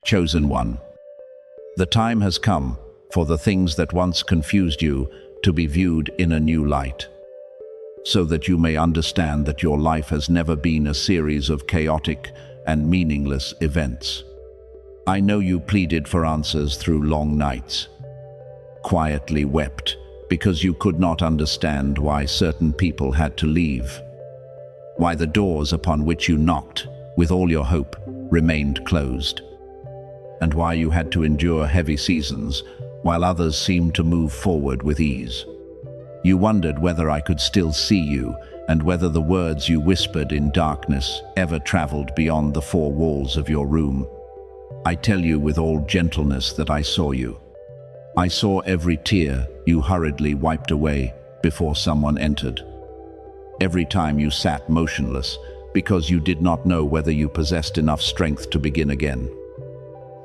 Chosen one, the time has come for the things that once confused you to be viewed in a new light, so that you may understand that your life has never been a series of chaotic and meaningless events. I know you pleaded for answers through long nights, quietly wept because you could not understand why certain people had to leave, why the doors upon which you knocked with all your hope remained closed, and why you had to endure heavy seasons while others seemed to move forward with ease. You wondered whether I could still see you, and whether the words you whispered in darkness ever traveled beyond the four walls of your room. I tell you with all gentleness that I saw you. I saw every tear you hurriedly wiped away before someone entered. Every time you sat motionless because you did not know whether you possessed enough strength to begin again.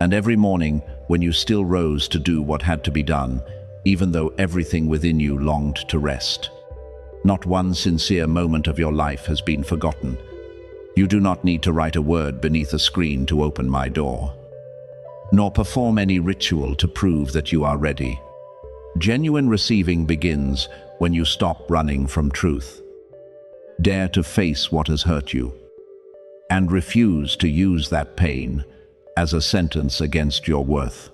And every morning when you still rose to do what had to be done, even though everything within you longed to rest. Not one sincere moment of your life has been forgotten. You do not need to write a word beneath a screen to open my door, nor perform any ritual to prove that you are ready. Genuine receiving begins when you stop running from truth. Dare to face what has hurt you, and refuse to use that pain as a sentence against your worth.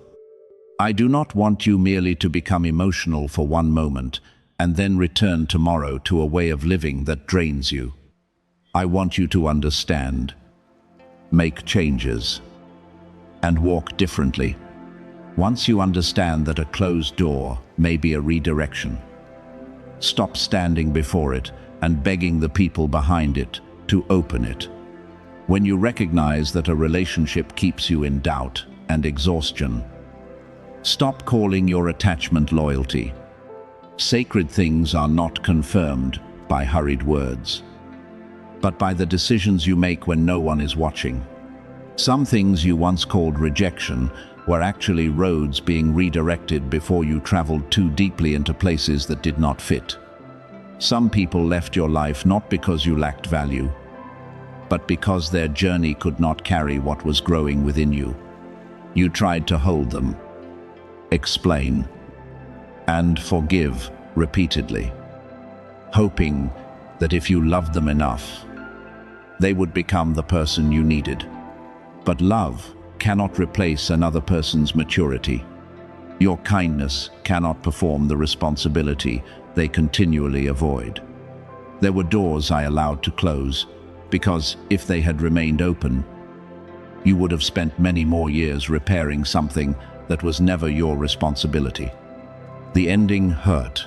I do not want you merely to become emotional for one moment and then return tomorrow to a way of living that drains you. I want you to understand, make changes, and walk differently. Once you understand that a closed door may be a redirection, stop standing before it and begging the people behind it to open it. When you recognize that a relationship keeps you in doubt and exhaustion, stop calling your attachment loyalty. Sacred things are not confirmed by hurried words, but by the decisions you make when no one is watching. Some things you once called rejection were actually roads being redirected before you traveled too deeply into places that did not fit. Some people left your life not because you lacked value, but because their journey could not carry what was growing within you. You tried to hold them, explain, and forgive repeatedly, hoping that if you loved them enough, they would become the person you needed. But love cannot replace another person's maturity. Your kindness cannot perform the responsibility they continually avoid. There were doors I allowed to close, because if they had remained open, you would have spent many more years repairing something that was never your responsibility. The ending hurt,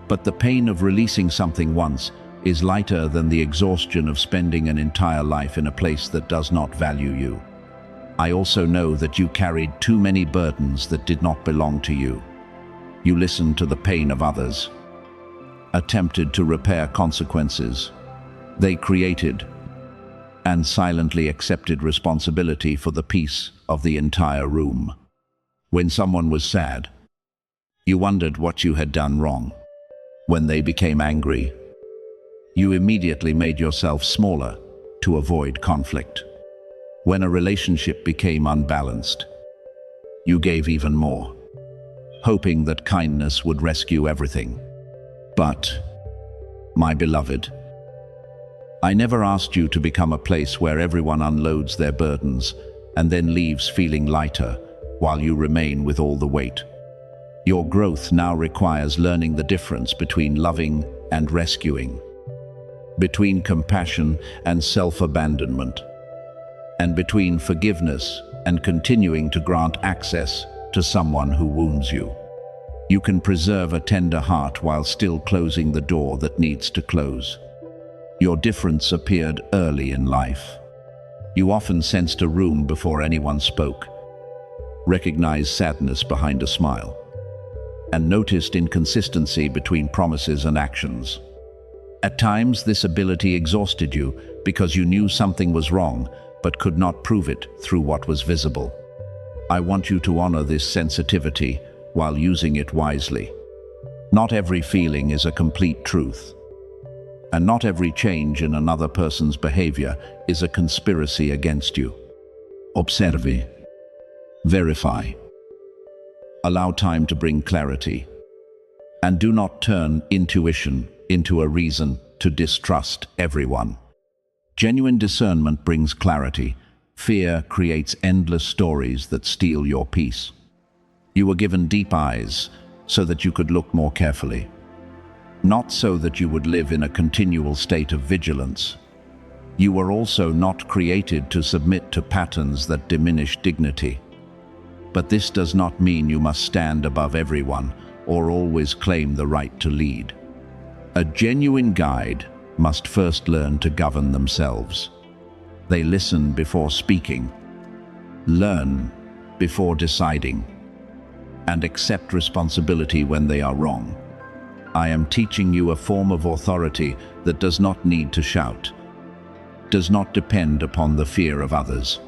but the pain of releasing something once is lighter than the exhaustion of spending an entire life in a place that does not value you. I also know that you carried too many burdens that did not belong to you. You listened to the pain of others, attempted to repair consequences they created, and silently accepted responsibility for the peace of the entire room. When someone was sad, you wondered what you had done wrong. When they became angry, you immediately made yourself smaller to avoid conflict. When a relationship became unbalanced, you gave even more, hoping that kindness would rescue everything. But, my beloved, I never asked you to become a place where everyone unloads their burdens and then leaves feeling lighter while you remain with all the weight. Your growth now requires learning the difference between loving and rescuing, between compassion and self-abandonment, and between forgiveness and continuing to grant access to someone who wounds you. You can preserve a tender heart while still closing the door that needs to close. Your difference appeared early in life. You often sensed a room before anyone spoke, recognized sadness behind a smile, and noticed inconsistency between promises and actions. At times, this ability exhausted you because you knew something was wrong but could not prove it through what was visible. I want you to honor this sensitivity while using it wisely. Not every feeling is a complete truth, and not every change in another person's behavior is a conspiracy against you. Observe, Verify. Allow time to bring clarity. And do not turn intuition into a reason to distrust everyone. Genuine discernment brings clarity. Fear creates endless stories that steal your peace. You were given deep eyes so that you could look more carefully, not so that you would live in a continual state of vigilance. You were also not created to submit to patterns that diminish dignity. But this does not mean you must stand above everyone or always claim the right to lead. A genuine guide must first learn to govern themselves. They listen before speaking, learn before deciding, and accept responsibility when they are wrong. I am teaching you a form of authority that does not need to shout, does not depend upon the fear of others,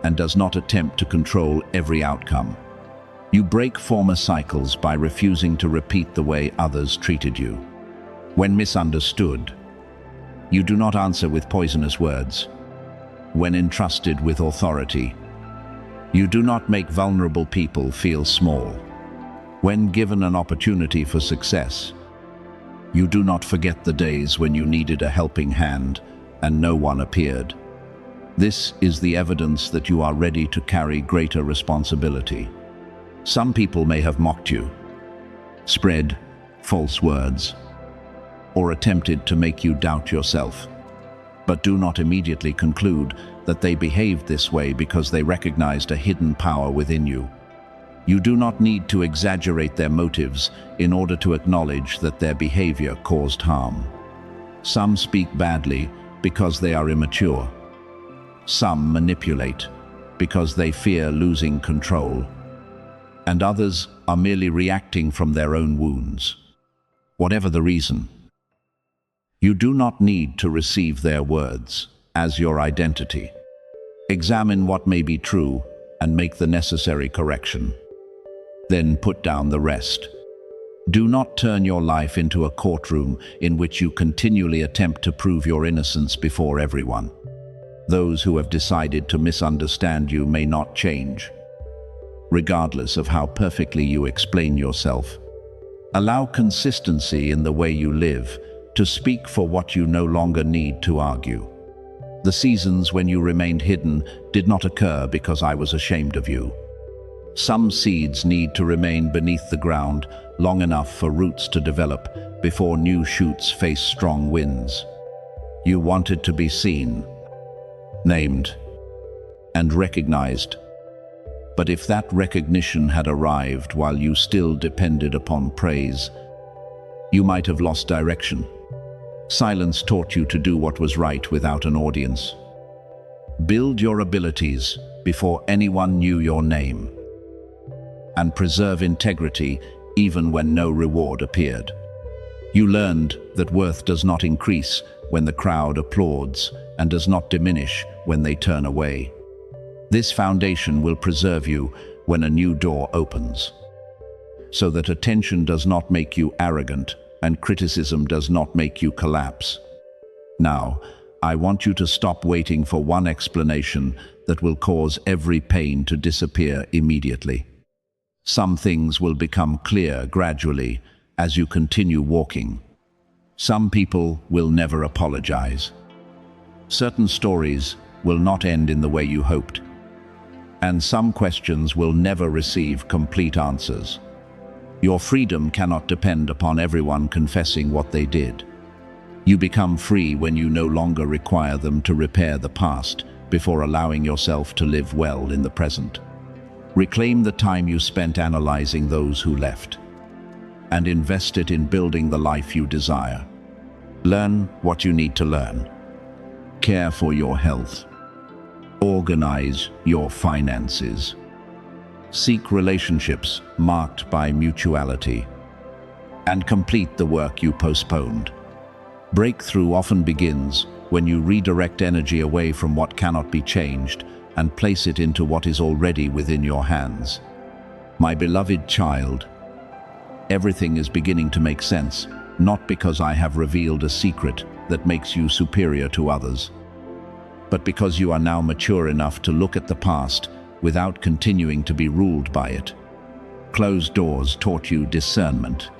and does not attempt to control every outcome. You break former cycles by refusing to repeat the way others treated you. When misunderstood, you do not answer with poisonous words. When entrusted with authority, you do not make vulnerable people feel small. When given an opportunity for success, you do not forget the days when you needed a helping hand and no one appeared. This is the evidence that you are ready to carry greater responsibility. Some people may have mocked you, spread false words, or attempted to make you doubt yourself. But do not immediately conclude that they behaved this way because they recognized a hidden power within you. You do not need to exaggerate their motives in order to acknowledge that their behavior caused harm. Some speak badly because they are immature. Some manipulate because they fear losing control. And others are merely reacting from their own wounds. Whatever the reason, you do not need to receive their words as your identity. Examine what may be true and make the necessary correction. Then put down the rest. Do not turn your life into a courtroom in which you continually attempt to prove your innocence before everyone. Those who have decided to misunderstand you may not change, regardless of how perfectly you explain yourself. Allow consistency in the way you live to speak for what you no longer need to argue. The seasons when you remained hidden did not occur because I was ashamed of you. Some seeds need to remain beneath the ground long enough for roots to develop before new shoots face strong winds. You wanted to be seen, named, and recognized. But if that recognition had arrived while you still depended upon praise, you might have lost direction. Silence taught you to do what was right without an audience. Build your abilities before anyone knew your name, and preserve integrity even when no reward appeared. You learned that worth does not increase when the crowd applauds and does not diminish when they turn away. This foundation will preserve you when a new door opens, so that attention does not make you arrogant and criticism does not make you collapse. Now, I want you to stop waiting for one explanation that will cause every pain to disappear immediately. Some things will become clear gradually as you continue walking. Some people will never apologize. Certain stories will not end in the way you hoped. And some questions will never receive complete answers. Your freedom cannot depend upon everyone confessing what they did. You become free when you no longer require them to repair the past before allowing yourself to live well in the present. Reclaim the time you spent analyzing those who left, and invest it in building the life you desire. Learn what you need to learn. Care for your health. Organize your finances. Seek relationships marked by mutuality, and complete the work you postponed. Breakthrough often begins when you redirect energy away from what cannot be changed and place it into what is already within your hands. My beloved child, everything is beginning to make sense, not because I have revealed a secret that makes you superior to others, but because you are now mature enough to look at the past without continuing to be ruled by it. Closed doors taught you discernment.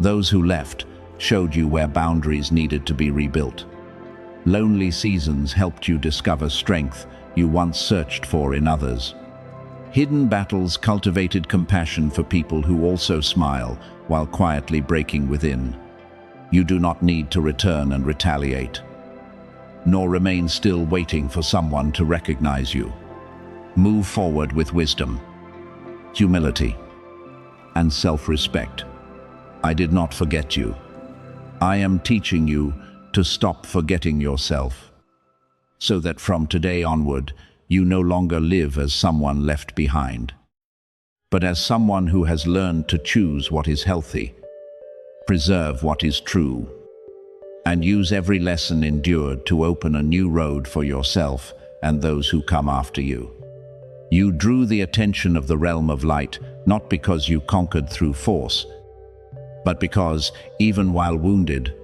Those who left showed you where boundaries needed to be rebuilt. Lonely seasons helped you discover strength you once searched for in others. Hidden battles cultivated compassion for people who also smile while quietly breaking within. You do not need to return and retaliate, nor remain still waiting for someone to recognize you. Move forward with wisdom, humility, and self-respect. I did not forget you. I am teaching you to stop forgetting yourself, so that from today onward, you no longer live as someone left behind, but as someone who has learned to choose what is healthy, preserve what is true, and use every lesson endured to open a new road for yourself and those who come after you. You drew the attention of the realm of light, not because you conquered through force, but because, even while wounded,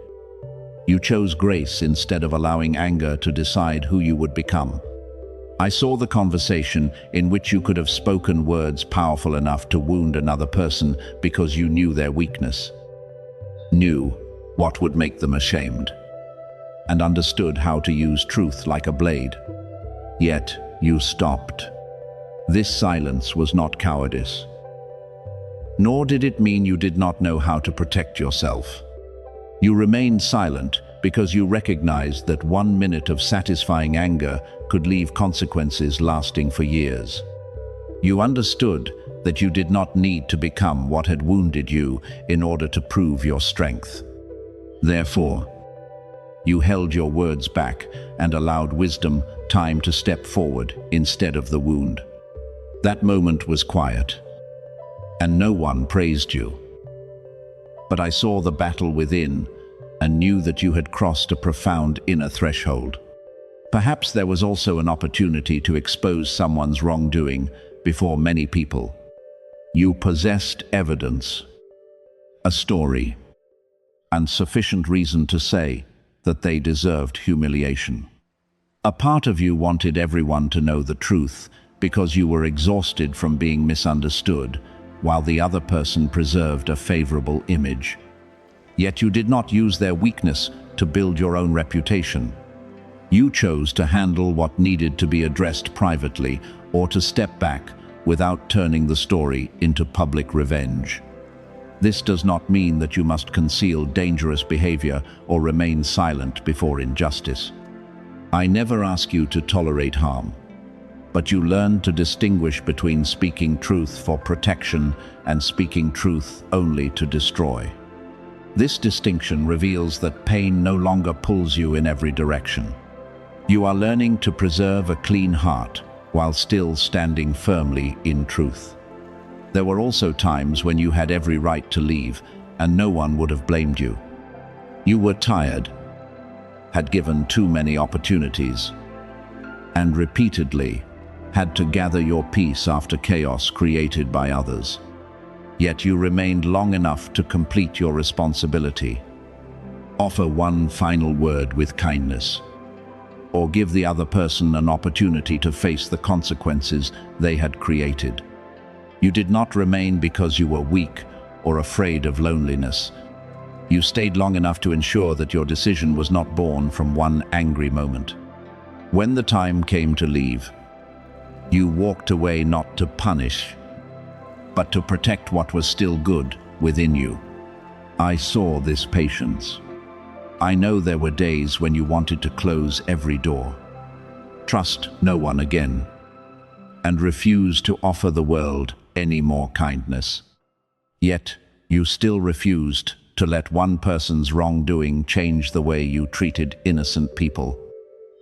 you chose grace instead of allowing anger to decide who you would become. I saw the conversation in which you could have spoken words powerful enough to wound another person because you knew their weakness, knew what would make them ashamed, and understood how to use truth like a blade. Yet you stopped. This silence was not cowardice, nor did it mean you did not know how to protect yourself. You remained silent because you recognized that 1 minute of satisfying anger could leave consequences lasting for years. You understood that you did not need to become what had wounded you in order to prove your strength. Therefore, you held your words back and allowed wisdom time to step forward instead of the wound. That moment was quiet, and no one praised you. But I saw the battle within and knew that you had crossed a profound inner threshold. Perhaps there was also an opportunity to expose someone's wrongdoing before many people. You possessed evidence, a story, and sufficient reason to say that they deserved humiliation. A part of you wanted everyone to know the truth because you were exhausted from being misunderstood, while the other person preserved a favorable image. Yet you did not use their weakness to build your own reputation. You chose to handle what needed to be addressed privately or to step back without turning the story into public revenge. This does not mean that you must conceal dangerous behavior or remain silent before injustice. I never ask you to tolerate harm, but you learn to distinguish between speaking truth for protection and speaking truth only to destroy. This distinction reveals that pain no longer pulls you in every direction. You are learning to preserve a clean heart while still standing firmly in truth. There were also times when you had every right to leave, and no one would have blamed you. You were tired, had given too many opportunities, and repeatedly had to gather your peace after chaos created by others. Yet you remained long enough to complete your responsibility. Offer one final word with kindness, or give the other person an opportunity to face the consequences they had created. You did not remain because you were weak or afraid of loneliness. You stayed long enough to ensure that your decision was not born from one angry moment. When the time came to leave, you walked away not to punish, but to protect what was still good within you. I saw this patience. I know there were days when you wanted to close every door, trust no one again, and refuse to offer the world any more kindness. Yet, you still refused to let one person's wrongdoing change the way you treated innocent people.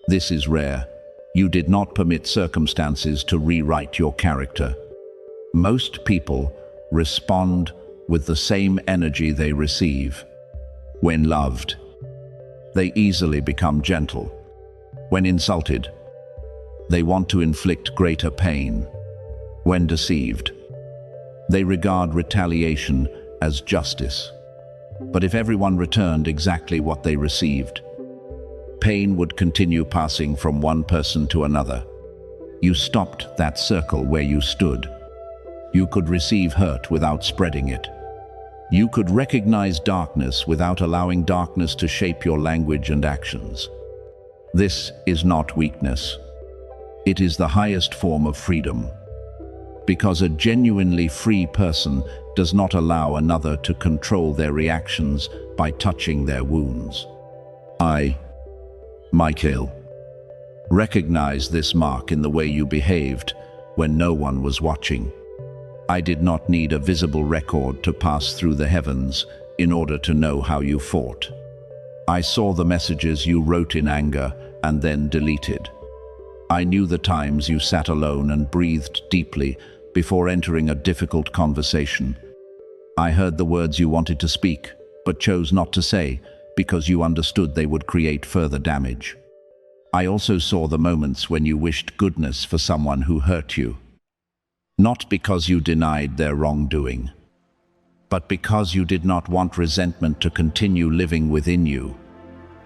This is rare. You did not permit circumstances to rewrite your character. Most people respond with the same energy they receive. When loved, they easily become gentle. When insulted, they want to inflict greater pain. When deceived, they regard retaliation as justice. But if everyone returned exactly what they received, pain would continue passing from one person to another. You stopped that circle where you stood. You could receive hurt without spreading it. You could recognize darkness without allowing darkness to shape your language and actions. This is not weakness. It is the highest form of freedom. Because a genuinely free person does not allow another to control their reactions by touching their wounds. I, Michael, recognize this mark in the way you behaved when no one was watching. I did not need a visible record to pass through the heavens in order to know how you fought. I saw the messages you wrote in anger and then deleted. I knew the times you sat alone and breathed deeply before entering a difficult conversation. I heard the words you wanted to speak, but chose not to say because you understood they would create further damage. I also saw the moments when you wished goodness for someone who hurt you. Not because you denied their wrongdoing, but because you did not want resentment to continue living within you.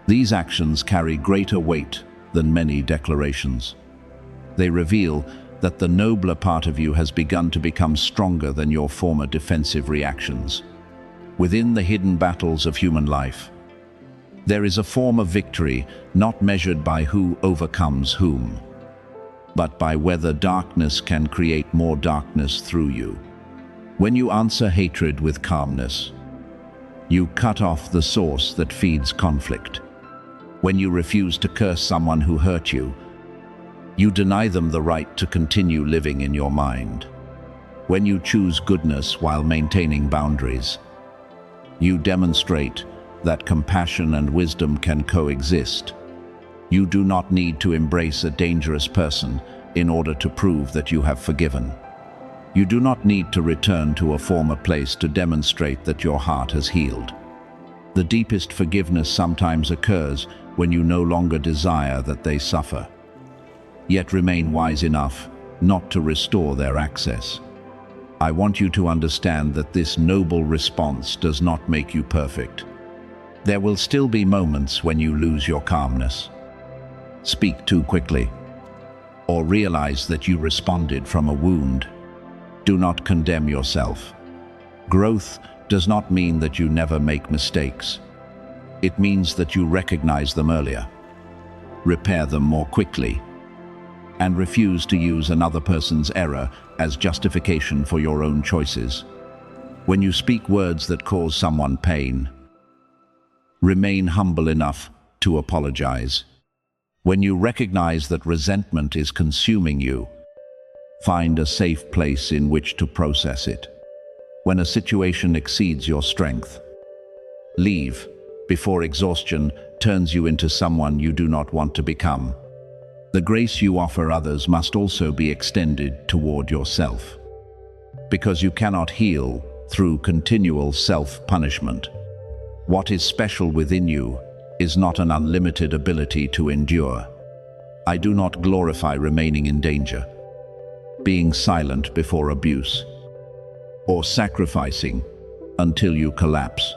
These actions carry greater weight than many declarations. They reveal that the nobler part of you has begun to become stronger than your former defensive reactions. Within the hidden battles of human life, there is a form of victory not measured by who overcomes whom, but by whether darkness can create more darkness through you. When you answer hatred with calmness, you cut off the source that feeds conflict. When you refuse to curse someone who hurt you, you deny them the right to continue living in your mind. When you choose goodness while maintaining boundaries, you demonstrate that compassion and wisdom can coexist. You do not need to embrace a dangerous person in order to prove that you have forgiven. You do not need to return to a former place to demonstrate that your heart has healed. The deepest forgiveness sometimes occurs when you no longer desire that they suffer, yet remain wise enough not to restore their access. I want you to understand that this noble response does not make you perfect. There will still be moments when you lose your calmness, speak too quickly, or realize that you responded from a wound. Do not condemn yourself. Growth does not mean that you never make mistakes. It means that you recognize them earlier, repair them more quickly, and refuse to use another person's error as justification for your own choices. When you speak words that cause someone pain, remain humble enough to apologize. When you recognize that resentment is consuming you, find a safe place in which to process it. When a situation exceeds your strength, leave before exhaustion turns you into someone you do not want to become. The grace you offer others must also be extended toward yourself, because you cannot heal through continual self-punishment. What is special within you is not an unlimited ability to endure. I do not glorify remaining in danger, being silent before abuse, or sacrificing until you collapse.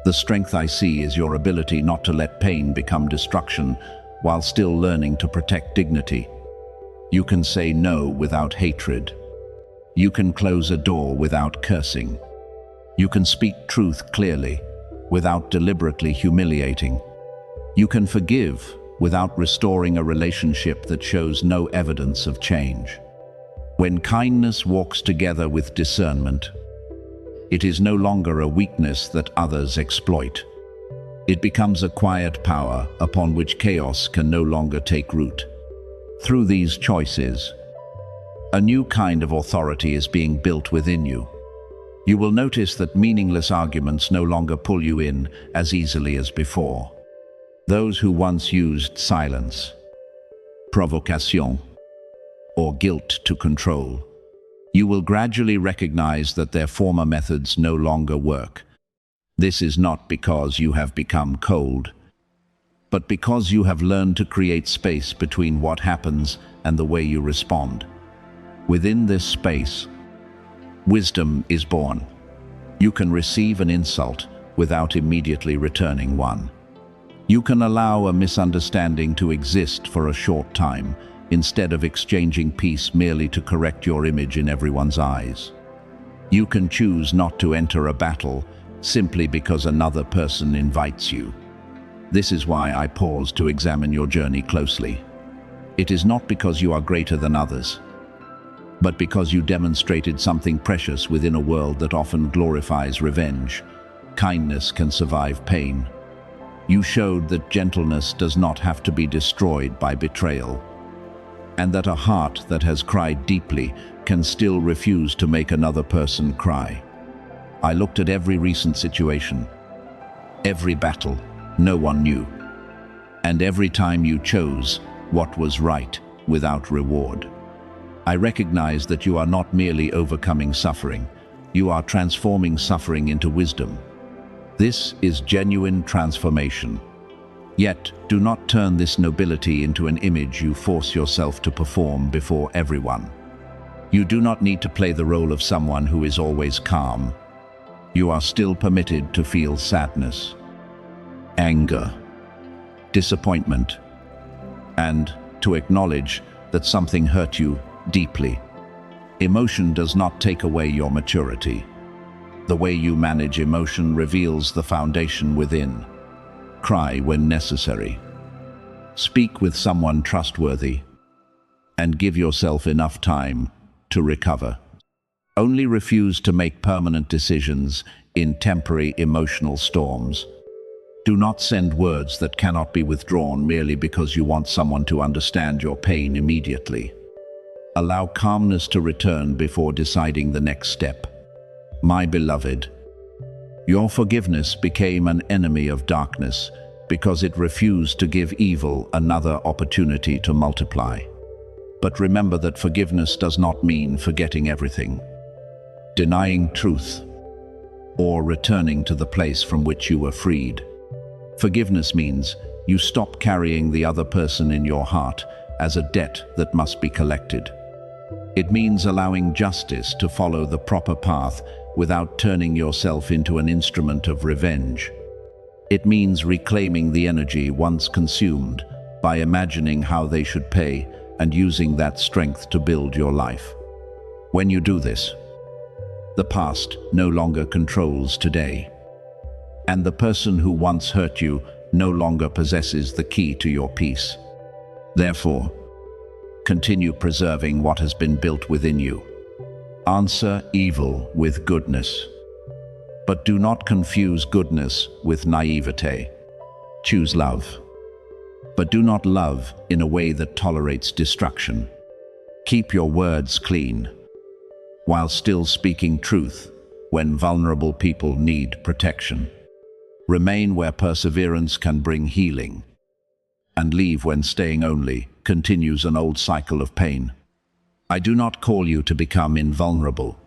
The strength I see is your ability not to let pain become destruction while still learning to protect dignity. You can say no without hatred. You can close a door without cursing. You can speak truth clearly without deliberately humiliating. You can forgive without restoring a relationship that shows no evidence of change. When kindness walks together with discernment, it is no longer a weakness that others exploit. It becomes a quiet power upon which chaos can no longer take root. Through these choices, a new kind of authority is being built within you. You will notice that meaningless arguments no longer pull you in as easily as before. Those who once used silence, provocation, or guilt to control, you will gradually recognize that their former methods no longer work. This is not because you have become cold, but because you have learned to create space between what happens and the way you respond. Within this space, wisdom is born. You can receive an insult without immediately returning one. You can allow a misunderstanding to exist for a short time instead of exchanging peace merely to correct your image in everyone's eyes. You can choose not to enter a battle simply because another person invites you. This is why I pause to examine your journey closely. It is not because you are greater than others, but because you demonstrated something precious within a world that often glorifies revenge. Kindness can survive pain. You showed that gentleness does not have to be destroyed by betrayal, and that a heart that has cried deeply can still refuse to make another person cry. I looked at every recent situation, every battle no one knew, and every time you chose what was right without reward. I recognize that you are not merely overcoming suffering, you are transforming suffering into wisdom. This is genuine transformation. Yet, do not turn this nobility into an image you force yourself to perform before everyone. You do not need to play the role of someone who is always calm. You are still permitted to feel sadness, anger, disappointment, and to acknowledge that something hurt you deeply. Emotion does not take away your maturity. The way you manage emotion reveals the foundation within. Cry when necessary. Speak with someone trustworthy, and give yourself enough time to recover. Only refuse to make permanent decisions in temporary emotional storms. Do not send words that cannot be withdrawn merely because you want someone to understand your pain immediately. Allow calmness to return before deciding the next step. My beloved, your forgiveness became an enemy of darkness because it refused to give evil another opportunity to multiply. But remember that forgiveness does not mean forgetting everything, denying truth, or returning to the place from which you were freed. Forgiveness means you stop carrying the other person in your heart as a debt that must be collected. It means allowing justice to follow the proper path without turning yourself into an instrument of revenge. It means reclaiming the energy once consumed by imagining how they should pay and using that strength to build your life. When you do this, the past no longer controls today, and the person who once hurt you no longer possesses the key to your peace. Therefore, continue preserving what has been built within you. Answer evil with goodness. But do not confuse goodness with naivete. Choose love. But do not love in a way that tolerates destruction. Keep your words clean, while still speaking truth when vulnerable people need protection. Remain where perseverance can bring healing, and leave when staying only continues an old cycle of pain. I do not call you to become invulnerable.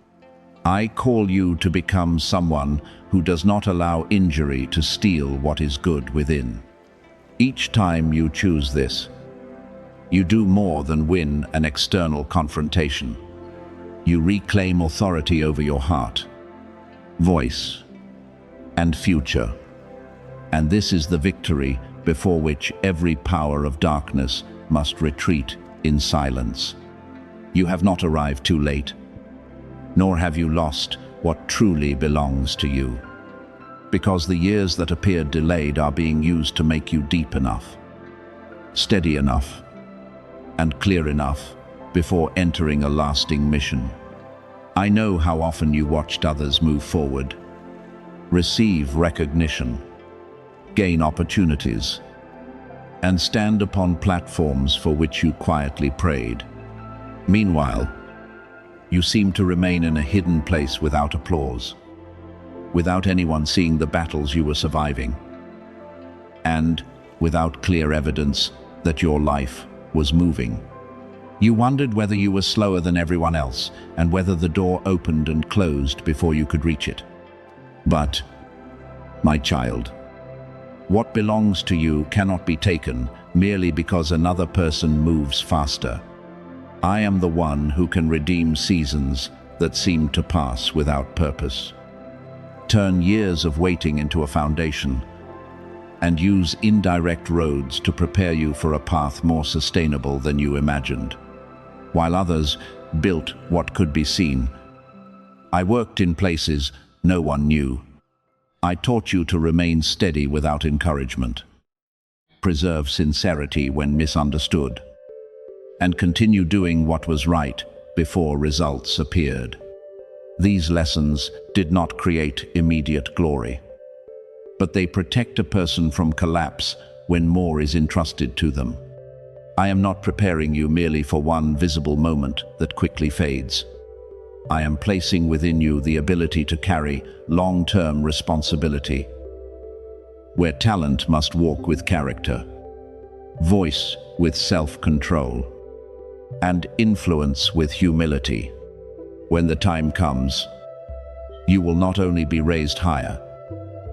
I call you to become someone who does not allow injury to steal what is good within. Each time you choose this, you do more than win an external confrontation. You reclaim authority over your heart, voice, and future. And this is the victory before which every power of darkness must retreat in silence. You have not arrived too late, nor have you lost what truly belongs to you, because the years that appeared delayed are being used to make you deep enough, steady enough, and clear enough before entering a lasting mission. I know how often you watched others move forward, receive recognition, gain opportunities, and stand upon platforms for which you quietly prayed. Meanwhile, you seem to remain in a hidden place without applause, without anyone seeing the battles you were surviving, and without clear evidence that your life was moving. You wondered whether you were slower than everyone else, and whether the door opened and closed before you could reach it. But, my child, what belongs to you cannot be taken merely because another person moves faster. I am the one who can redeem seasons that seem to pass without purpose, turn years of waiting into a foundation, and use indirect roads to prepare you for a path more sustainable than you imagined, while others built what could be seen. I worked in places no one knew. I taught you to remain steady without encouragement, preserve sincerity when misunderstood, and continue doing what was right before results appeared. These lessons did not create immediate glory, but they protect a person from collapse when more is entrusted to them. I am not preparing you merely for one visible moment that quickly fades. I am placing within you the ability to carry long-term responsibility, where talent must walk with character, voice with self-control, and influence with humility. When the time comes, you will not only be raised higher,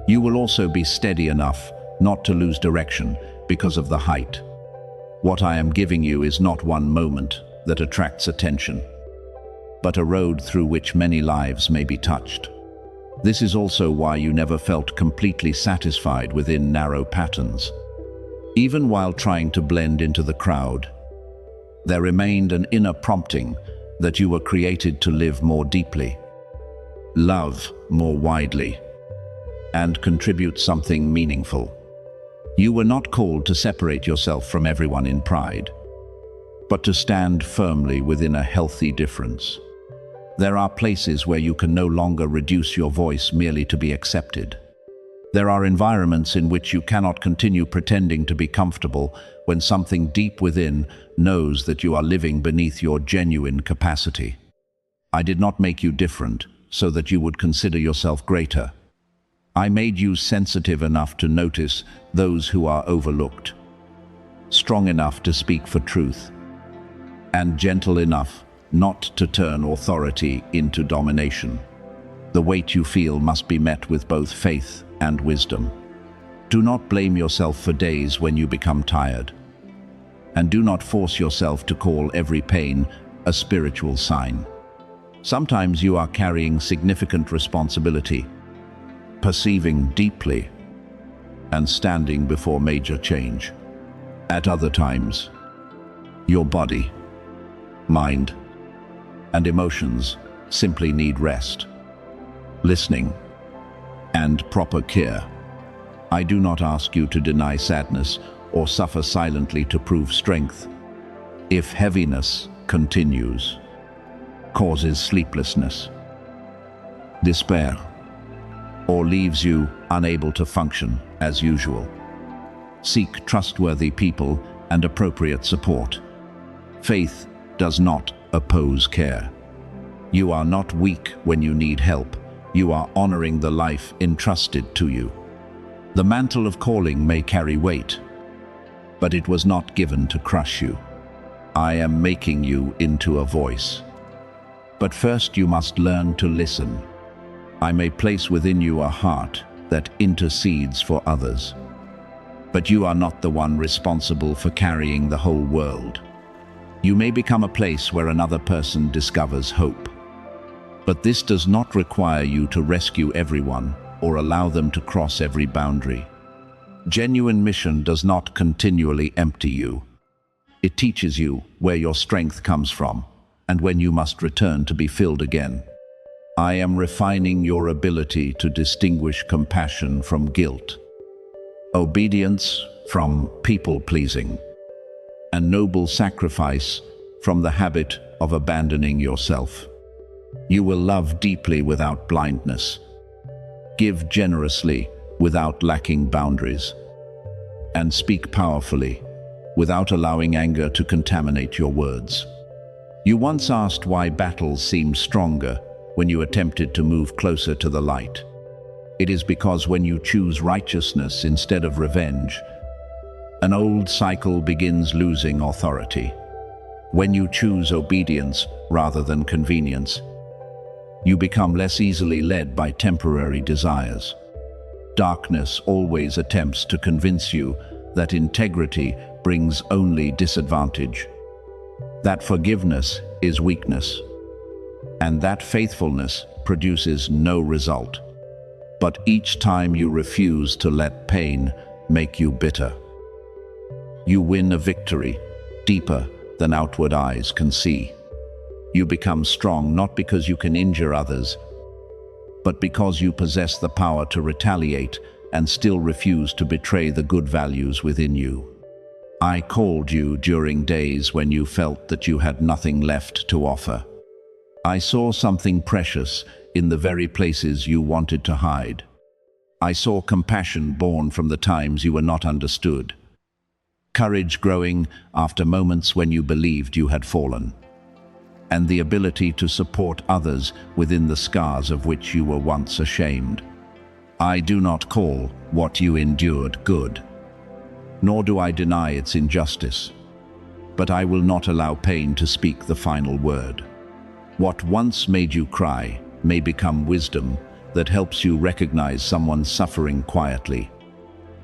you will also be steady enough not to lose direction because of the height. What I am giving you is not one moment that attracts attention, but a road through which many lives may be touched. This is also why you never felt completely satisfied within narrow patterns. Even while trying to blend into the crowd, there remained an inner prompting that you were created to live more deeply, love more widely, and contribute something meaningful. You were not called to separate yourself from everyone in pride, but to stand firmly within a healthy difference. There are places where you can no longer reduce your voice merely to be accepted. There are environments in which you cannot continue pretending to be comfortable when something deep within knows that you are living beneath your genuine capacity. I did not make you different so that you would consider yourself greater. I made you sensitive enough to notice those who are overlooked, strong enough to speak for truth, and gentle enough not to turn authority into domination. The weight you feel must be met with both faith and wisdom. Do not blame yourself for days when you become tired, and do not force yourself to call every pain a spiritual sign. Sometimes you are carrying significant responsibility, perceiving deeply, and standing before major change. At other times, your body, mind, and emotions simply need rest, listening, and proper care. I do not ask you to deny sadness or suffer silently to prove strength. If heaviness continues, causes sleeplessness, despair, or leaves you unable to function as usual, seek trustworthy people and appropriate support. Faith does not oppose care. You are not weak when you need help. You are honoring the life entrusted to you. The mantle of calling may carry weight, but it was not given to crush you. I am making you into a voice. But first you must learn to listen. I may place within you a heart that intercedes for others, but you are not the one responsible for carrying the whole world. You may become a place where another person discovers hope, but this does not require you to rescue everyone or allow them to cross every boundary. Genuine mission does not continually empty you. It teaches you where your strength comes from and when you must return to be filled again. I am refining your ability to distinguish compassion from guilt, obedience from people-pleasing, and noble sacrifice from the habit of abandoning yourself. You will love deeply without blindness, give generously without lacking boundaries, and speak powerfully without allowing anger to contaminate your words. You once asked why battles seemed stronger when you attempted to move closer to the light. It is because when you choose righteousness instead of revenge, an old cycle begins losing authority. When you choose obedience rather than convenience, you become less easily led by temporary desires. Darkness always attempts to convince you that integrity brings only disadvantage, that forgiveness is weakness, and that faithfulness produces no result. But each time you refuse to let pain make you bitter. You win a victory deeper than outward eyes can see. You become strong not because you can injure others, but because you possess the power to retaliate and still refuse to betray the good values within you. I called you during days when you felt that you had nothing left to offer. I saw something precious in the very places you wanted to hide. I saw compassion born from the times you were not understood. Courage growing after moments when you believed you had fallen. And the ability to support others within the scars of which you were once ashamed. I do not call what you endured good, nor do I deny its injustice. But I will not allow pain to speak the final word. What once made you cry may become wisdom that helps you recognize someone suffering quietly.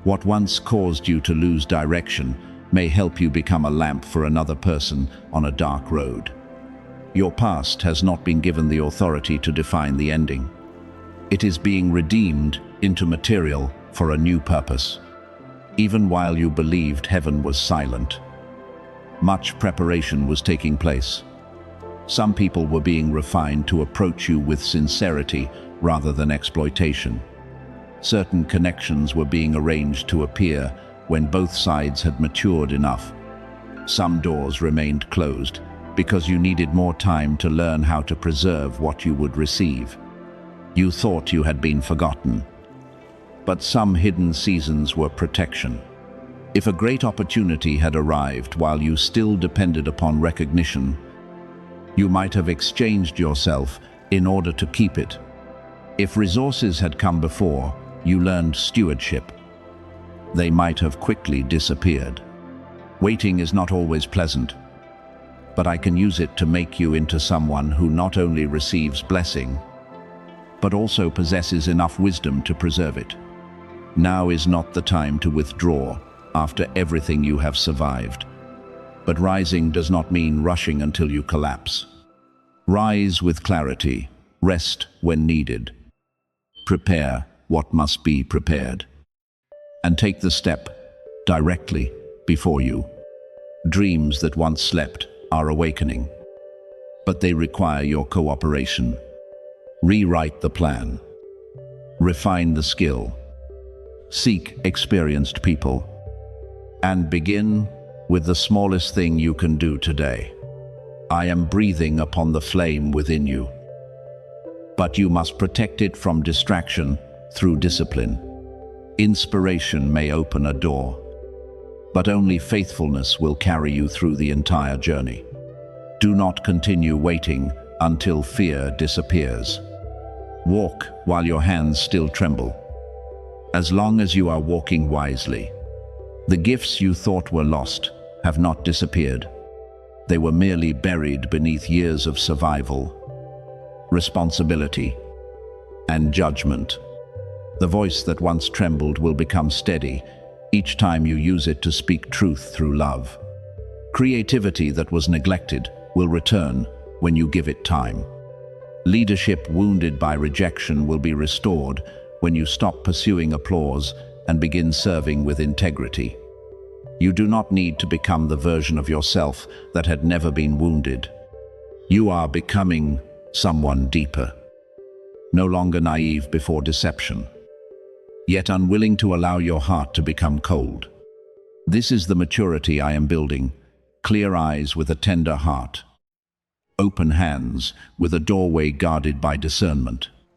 What once caused you to lose direction may help you become a lamp for another person on a dark road. Your past has not been given the authority to define the ending. It is being redeemed into material for a new purpose. Even while you believed heaven was silent, much preparation was taking place. Some people were being refined to approach you with sincerity rather than exploitation. Certain connections were being arranged to appear when both sides had matured enough. Some doors remained closed because you needed more time to learn how to preserve what you would receive. You thought you had been forgotten. But some hidden seasons were protection. If a great opportunity had arrived while you still depended upon recognition, you might have exchanged yourself in order to keep it. If resources had come before, you learned stewardship. They might have quickly disappeared. Waiting is not always pleasant, but I can use it to make you into someone who not only receives blessing, but also possesses enough wisdom to preserve it. Now is not the time to withdraw after everything you have survived. But rising does not mean rushing until you collapse. Rise with clarity, rest when needed. Prepare what must be prepared. And take the step directly before you. Dreams that once slept are awakening, but they require your cooperation. Rewrite the plan. Refine the skill. Seek experienced people. And begin with the smallest thing you can do today. I am breathing upon the flame within you. But you must protect it from distraction through discipline. Inspiration may open a door, but only faithfulness will carry you through the entire journey. Do not continue waiting until fear disappears. Walk while your hands still tremble. As long as you are walking wisely, the gifts you thought were lost have not disappeared. They were merely buried beneath years of survival, responsibility, and judgment. The voice that once trembled will become steady each time you use it to speak truth through love. Creativity that was neglected will return when you give it time. Leadership wounded by rejection will be restored when you stop pursuing applause and begin serving with integrity. You do not need to become the version of yourself that had never been wounded. You are becoming someone deeper, no longer naive before deception, yet unwilling to allow your heart to become cold. This is the maturity I am building: clear eyes with a tender heart, open hands with a doorway guarded by discernment.